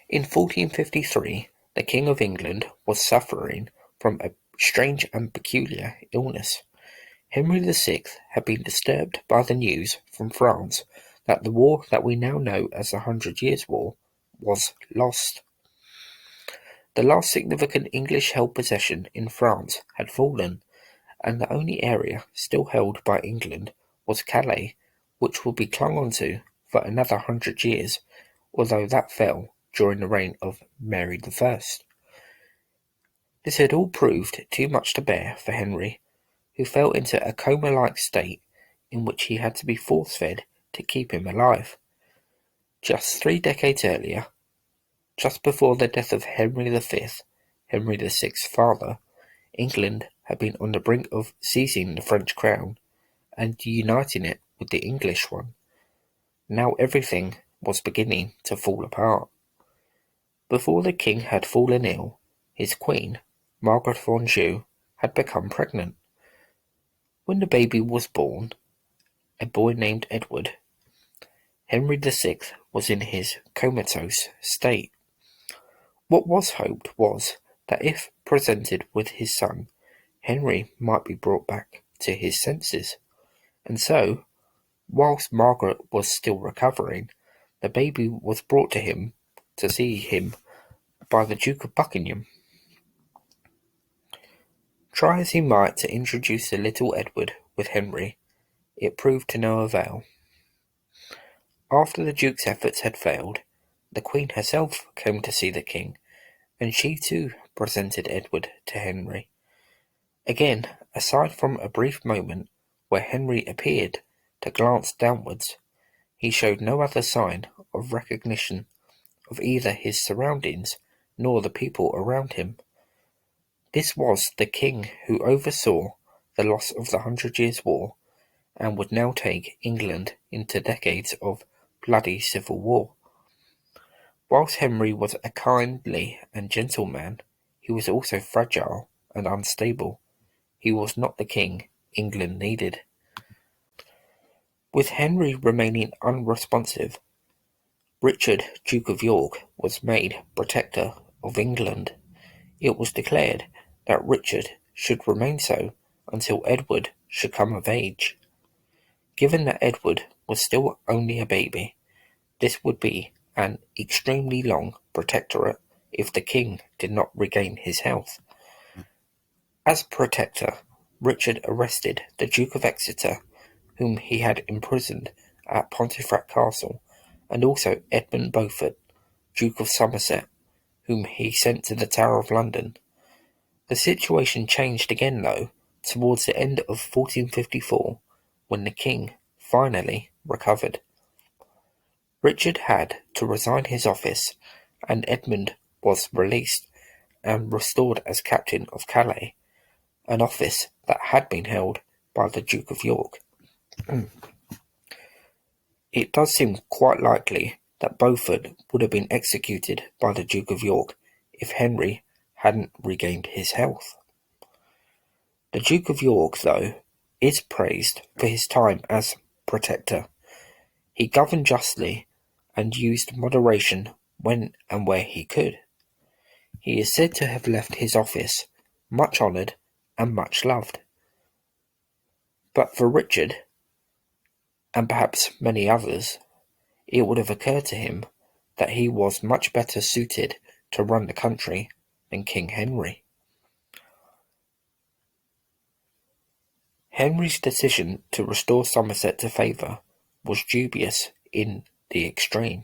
In 1453, the King of England was suffering from a strange and peculiar illness. Henry VI had been disturbed by the news from France that the war that we now know as the 100 Years' War was lost. The last significant English-held possession in France had fallen, and the only area still held by England was Calais, which would be clung onto for another 100 years, although that fell during the reign of Mary I. This had all proved too much to bear for Henry, who fell into a coma-like state in which he had to be force-fed to keep him alive. Just 3 decades earlier, just before the death of Henry V, Henry VI's father, England had been on the brink of seizing the French crown and uniting it with the English one. Now everything was beginning to fall apart. Before the king had fallen ill, his queen, Margaret of Anjou, had become pregnant. When the baby was born, a boy named Edward, Henry VI was in his comatose state. What was hoped was that if presented with his son, Henry might be brought back to his senses, and so, whilst Margaret was still recovering, the baby was brought to him to see him by the Duke of Buckingham. Try as he might to introduce the little Edward with Henry, it proved to no avail. After the Duke's efforts had failed, the Queen herself came to see the King, and she too presented Edward to Henry. Again, aside from a brief moment where Henry appeared to glance downwards, he showed no other sign of recognition of either his surroundings nor the people around him. This was the king who oversaw the loss of the 100 Years' War and would now take England into decades of bloody civil war. Whilst Henry was a kindly and gentle man, he was also fragile and unstable. He was not the king England needed. With Henry remaining unresponsive, Richard, Duke of York, was made Protector of England. It was declared that Richard should remain so until Edward should come of age. Given that Edward was still only a baby, this would be an extremely long protectorate if the king did not regain his health. As protector, Richard arrested the Duke of Exeter, whom he had imprisoned at Pontefract Castle, and also Edmund Beaufort, Duke of Somerset, whom he sent to the Tower of London. The situation changed again, though, towards the end of 1454, when the king finally recovered. Richard had to resign his office, and Edmund was released and restored as captain of Calais, an office that had been held by the Duke of York. It does seem quite likely that Beaufort would have been executed by the Duke of York if Henry hadn't regained his health. The Duke of York, though, is praised for his time as protector. He governed justly and used moderation when and where he could. He is said to have left his office much honoured and much loved. But for Richard, and perhaps many others, it would have occurred to him that he was much better suited to run the country than King Henry. Henry's decision to restore Somerset to favour was dubious in the extreme.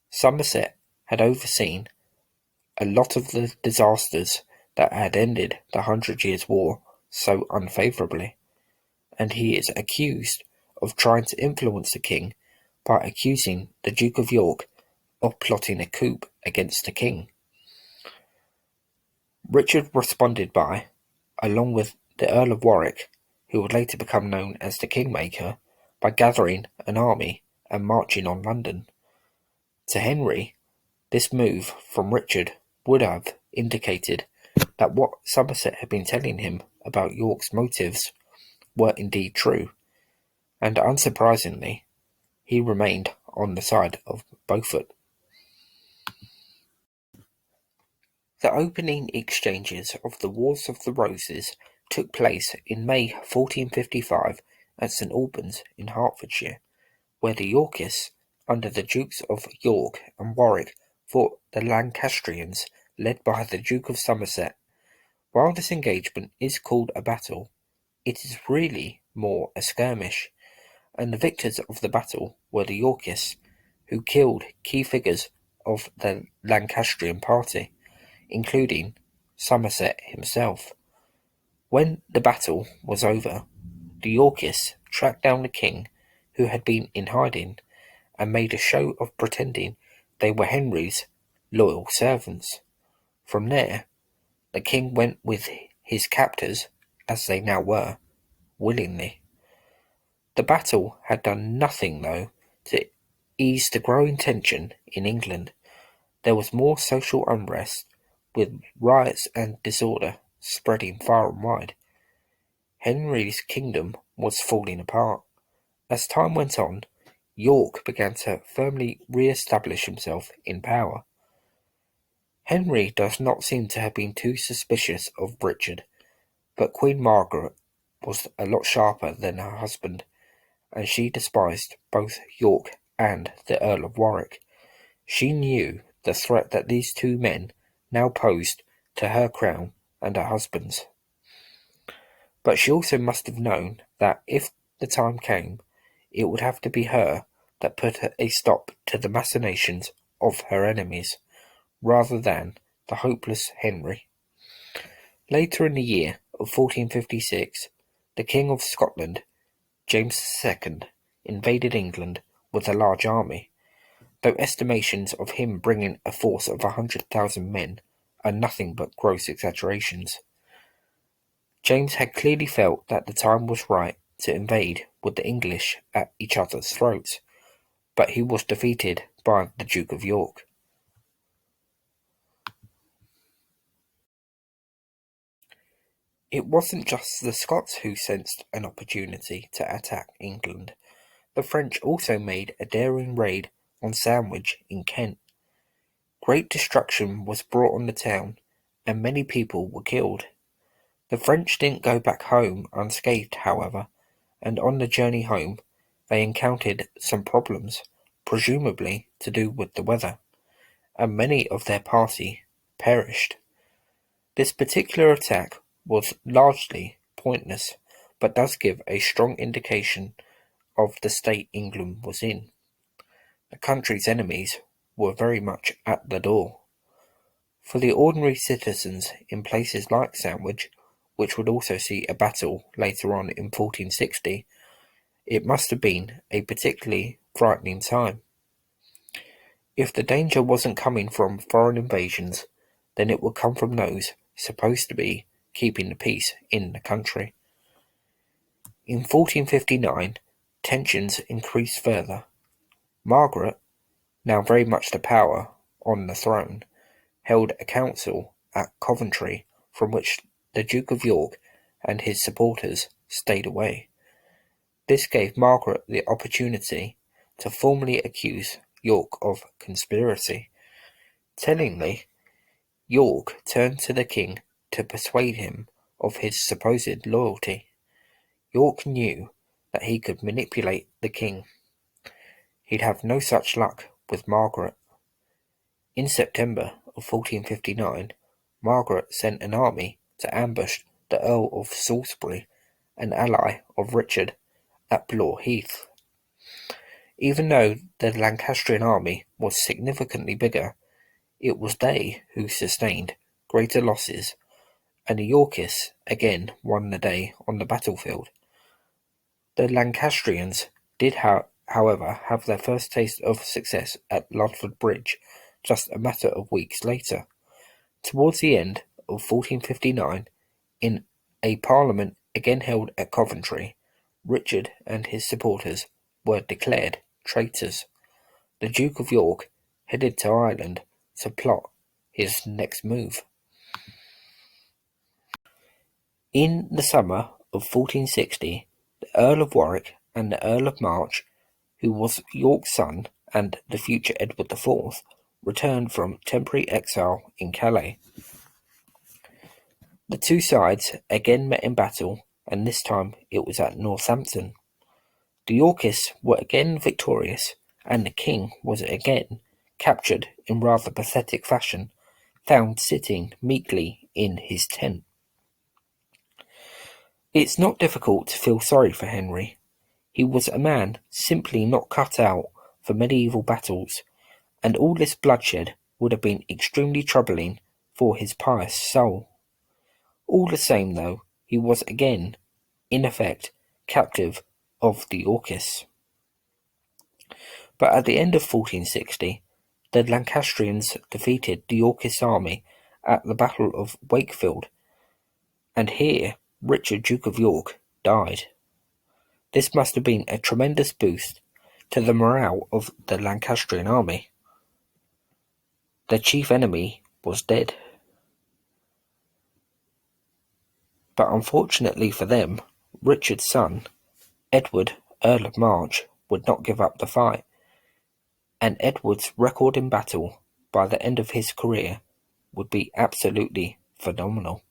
Somerset had overseen a lot of the disasters that had ended the 100 Years' War so unfavourably, and he is accused of trying to influence the king by accusing the Duke of York of plotting a coup against the king. Richard responded by, along with the Earl of Warwick, who would later become known as the Kingmaker, by gathering an army and marching on London. To Henry, this move from Richard would have indicated that what Somerset had been telling him about York's motives were indeed true, and unsurprisingly, he remained on the side of Beaufort. The opening exchanges of the Wars of the Roses took place in May 1455 at St Albans in Hertfordshire, where the Yorkists, under the Dukes of York and Warwick, fought the Lancastrians, led by the Duke of Somerset. While this engagement is called a battle, it is really more a skirmish, and the victors of the battle were the Yorkists, who killed key figures of the Lancastrian party, including Somerset himself. When the battle was over, the Yorkists tracked down the king, who had been in hiding, and made a show of pretending they were Henry's loyal servants. From there, the king went with his captors, as they now were, willingly. The battle had done nothing, though, to ease the growing tension in England. There was more social unrest, with riots and disorder spreading far and wide. Henry's kingdom was falling apart. As time went on, York began to firmly re-establish himself in power. Henry does not seem to have been too suspicious of Richard, but Queen Margaret was a lot sharper than her husband, and she despised both York and the Earl of Warwick. She knew the threat that these two men now posed to her crown and her husband's. But she also must have known that if the time came, it would have to be her that put a stop to the machinations of her enemies, rather than the hopeless Henry. Later in the year of 1456, the King of Scotland, James II, invaded England with a large army, though estimations of him bringing a force of 100,000 men are nothing but gross exaggerations. James had clearly felt that the time was right to invade with the English at each other's throats, but he was defeated by the Duke of York. It wasn't just the Scots who sensed an opportunity to attack England. The French also made a daring raid on Sandwich in Kent. Great destruction was brought on the town, and many people were killed. The French didn't go back home unscathed, however, and on the journey home they encountered some problems, presumably to do with the weather, and many of their party perished. This particular attack was largely pointless, but does give a strong indication of the state England was in. The country's enemies were very much at the door. For the ordinary citizens in places like Sandwich, which would also see a battle later on in 1460, it must have been a particularly frightening time. If the danger wasn't coming from foreign invasions, then it would come from those supposed to be keeping the peace in the country. In 1459, tensions increased further. Margaret, now very much the power on the throne, held a council at Coventry from which the Duke of York and his supporters stayed away. This gave Margaret the opportunity to formally accuse York of conspiracy. Tellingly, York turned to the king to persuade him of his supposed loyalty. York knew that he could manipulate the king. He'd have no such luck with Margaret. In September of 1459, Margaret sent an army to ambush the Earl of Salisbury, an ally of Richard, at Blore Heath. Even though the Lancastrian army was significantly bigger, it was they who sustained greater losses, and the Yorkists again won the day on the battlefield. The Lancastrians did however have their first taste of success at Ludford Bridge just a matter of weeks later. Towards the end of 1459, in a parliament again held at Coventry, Richard and his supporters were declared traitors. The Duke of York headed to Ireland to plot his next move. In the summer of 1460, the Earl of Warwick and the Earl of March, who was York's son and the future Edward IV, returned from temporary exile in Calais. The two sides again met in battle, and this time it was at Northampton. The Yorkists were again victorious, and the king was again captured in rather pathetic fashion, found sitting meekly in his tent. It's not difficult to feel sorry for Henry. He was a man simply not cut out for medieval battles, and all this bloodshed would have been extremely troubling for his pious soul. All the same, though, he was again, in effect, captive of the Yorkists. But at the end of 1460, the Lancastrians defeated the Yorkist army at the Battle of Wakefield, and here Richard, Duke of York, died. This must have been a tremendous boost to the morale of the Lancastrian army. Their chief enemy was dead. But unfortunately for them, Richard's son, Edward, Earl of March, would not give up the fight, and Edward's record in battle by the end of his career would be absolutely phenomenal.